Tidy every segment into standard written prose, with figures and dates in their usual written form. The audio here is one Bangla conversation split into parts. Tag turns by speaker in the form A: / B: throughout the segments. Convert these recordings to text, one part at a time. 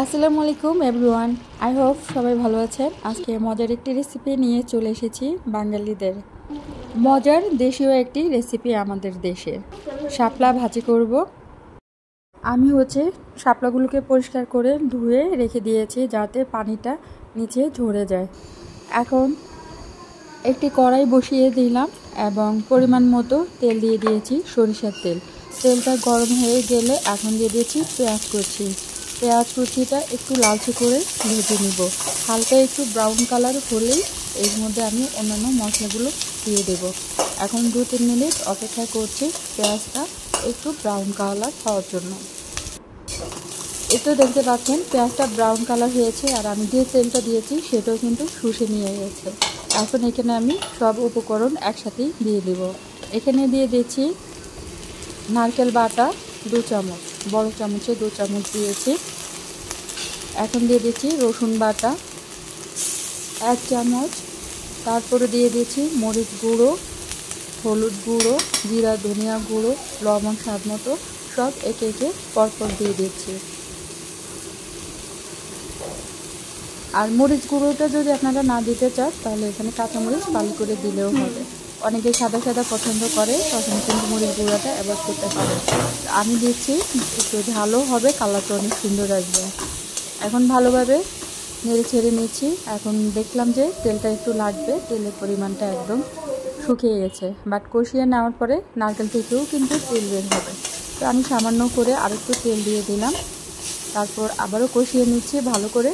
A: আসসালামু আলাইকুম এভরিওয়ান। আই হোপ সবাই ভালো আছেন। আজকে মজার একটি রেসিপি নিয়ে চলে এসেছি। বাঙালিদের মজার দেশীয় একটি রেসিপি আমাদের দেশের শাপলা ভাজি করব। আমি শাপলাগুলোকে পরিষ্কার করে ধুয়ে রেখে দিয়েছি যাতে পানিটা নিচে ঝরে যায়। এখন একটি কড়াই বসিয়ে দিলাম এবং পরিমাণ মতো তেল দিয়ে দিয়েছি, সরিষার তেল। তেলটা গরম হয়ে গেলে এখন দিয়ে দিয়েছি পেঁয়াজ কুচি। পেঁয়াজ কুচিটা একটু লালচে করে ভেজে নিব। হালকা একটু ব্রাউন কালার হলেই এর মধ্যে আমি অন্যান্য মশলাগুলো দিয়ে দেব। এখন 2-3 মিনিট অপেক্ষা করছি পেঁয়াজটা একটু ব্রাউন কালার হওয়ার জন্য। একটু দেখতে পাচ্ছেন পেঁয়াজটা ব্রাউন কালার হয়েছে আর আমি যে তেলটা দিয়েছি সেটাও কিন্তু শুষে নিয়ে গেছে। এখন এখানে আমি সব উপকরণ একসাথেই দিয়ে দেব। এখানে দিয়ে দিয়েছি নারকেল বাটা 2 চামচ, বড় চামচে 2 চামচ দিয়েছি। এখন দিয়ে দিচ্ছি রসুন বাটা 1 চামচ। তারপরে দিয়ে দিয়েছি মরিচ গুঁড়ো, হলুদ গুঁড়ো, জিরা ধনিয়া গুঁড়ো, লবণ স্বাদ মতো সব একে একে পরপর দিয়ে দিচ্ছি। আর মরিচ গুঁড়োটা যদি আপনারা না দিতে চান তাহলে এখানে কাঁচামরিচ ফালি করে দিলেও হবে। অনেকে সাদা সাদা পছন্দ করে, তখন কিন্তু মরিচ গুঁড়োটা অ্যাভয়েড করতে পারে। আমি দিচ্ছি, একটু ঝালও হবে, কালারটা অনেক সুন্দর আসবে। এখন ভালোভাবে নেড়ে ছেড়ে নিচ্ছি। এখন দেখলাম যে তেলটা একটু লাগবে, তেলের পরিমাণটা একদম শুকিয়ে গেছে। বাট কষিয়ে নেওয়ার পরে নারকেল থেকেও কিন্তু তেল বের হবে। তো আমি সামান্য করে আরেকটু তেল দিয়ে দিলাম। তারপর আবারও কষিয়ে নিচ্ছি ভালো করে।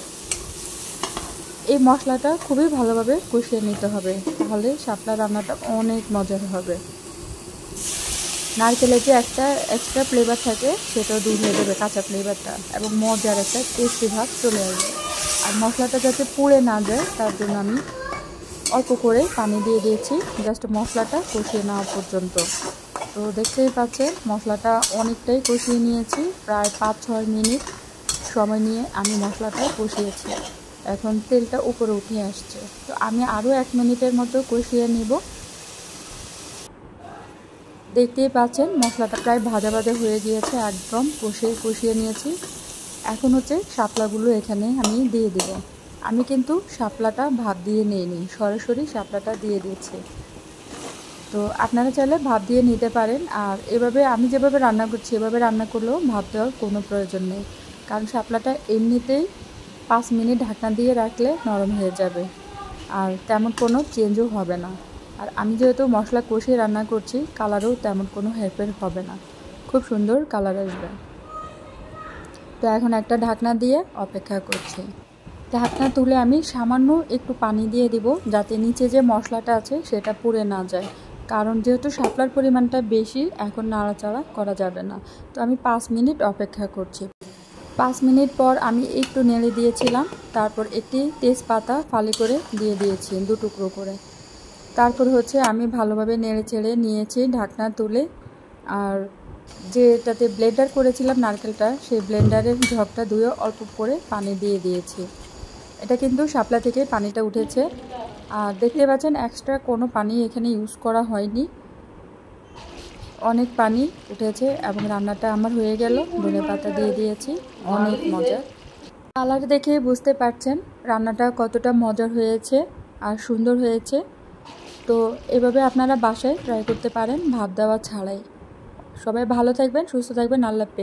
A: এই মশলাটা খুবই ভালোভাবে কষিয়ে নিতে হবে, তাহলে শাপলা রান্নাটা অনেক মজার হবে। নারকেলের যে একটা এক্সট্রা ফ্লেভার থাকে সেটাও দূর হয়ে যাবে, কাঁচা ফ্লেভারটা, এবং মজার একটা টেস্টি ভাব চলে আসবে। আর মশলাটা যাতে পুড়ে না যায় তার জন্য আমি অল্প করে পানি দিয়ে দিয়েছি, জাস্ট মশলাটা কষিয়ে নেওয়া পর্যন্ত। তো দেখতেই পাচ্ছেন মশলাটা অনেকটাই কষিয়ে নিয়েছি, প্রায় 5-6 মিনিট সময় নিয়ে আমি মশলাটা কষিয়েছি। এখন তেলটা উপরে উঠে আসছে, তো আমি আরও 1 মিনিটের মতো কষিয়ে নিব। দেখতেই পাচ্ছেন মশলাটা প্রায় ভাজা ভাজা হয়ে গিয়েছে, একদম কষিয়ে নিয়েছি। এখন শাপলাগুলো এখানে আমি দিয়ে দেব। আমি কিন্তু শাপলাটা ভাপ দিয়ে নিইনি, সরাসরি শাপলাটা দিয়ে দিয়েছি। তো আপনারা চাইলে ভাপ দিয়ে নিতে পারেন। আর এভাবে আমি যেভাবে রান্না করছি এভাবে রান্না করলেও ভাপ দেওয়ার কোনো প্রয়োজন নেই, কারণ শাপলাটা এমনিতেই 5 মিনিট ঢাকনা দিয়ে রাখলে নরম হয়ে যাবে আর তেমন কোনো চেঞ্জও হবে না। আর আমি যেহেতু মশলা কষিয়ে রান্না করছি, কালারও তেমন কোনো হেরফের হবে না, খুব সুন্দর কালার আসবে। তো এখন একটা ঢাকনা দিয়ে অপেক্ষা করছি। ঢাকনা তুলে আমি সামান্য একটু পানি দিয়ে দিব, যাতে নিচে যে মশলাটা আছে সেটা পুড়ে না যায়, কারণ যেহেতু শাপলার পরিমাণটা বেশি এখন নাড়াচাড়া করা যাবে না। তো আমি 5 মিনিট অপেক্ষা করছি। 5 মিনিট পর আমি একটু নেড়ে দিয়েছিলাম, তারপর একটি তেজপাতা ফালি করে দিয়ে দিয়েছি 2 টুকরো করে। তারপর আমি ভালোভাবে নেড়ে ছেড়ে নিয়েছি ঢাকনা তুলে। আর যেটাতে ব্লেন্ডার করেছিলাম নারকেলটা, সেই ব্লেন্ডারের ঝকটা ধুয়ে অল্প করে পানি দিয়ে দিয়েছি। এটা কিন্তু শাপলা থেকে পানিটা উঠেছে। আর দেখতে পাচ্ছেন এক্সট্রা কোনো পানি এখানে ইউজ করা হয়নি, অনেক পানি উঠেছে এবং রান্নাটা আমার হয়ে গেল। ধনেপাতা দিয়ে দিয়েছি, অনেক মজা। কালার দেখে বুঝতে পারছেন রান্নাটা কতটা মজার হয়েছে আর সুন্দর হয়েছে। তো এভাবে আপনারা বাসায় ট্রাই করতে পারেন ভাপ দেওয়া ছাড়াই। সবাই ভালো থাকবেন, সুস্থ থাকবেন। আল্লাহ হাফেজ।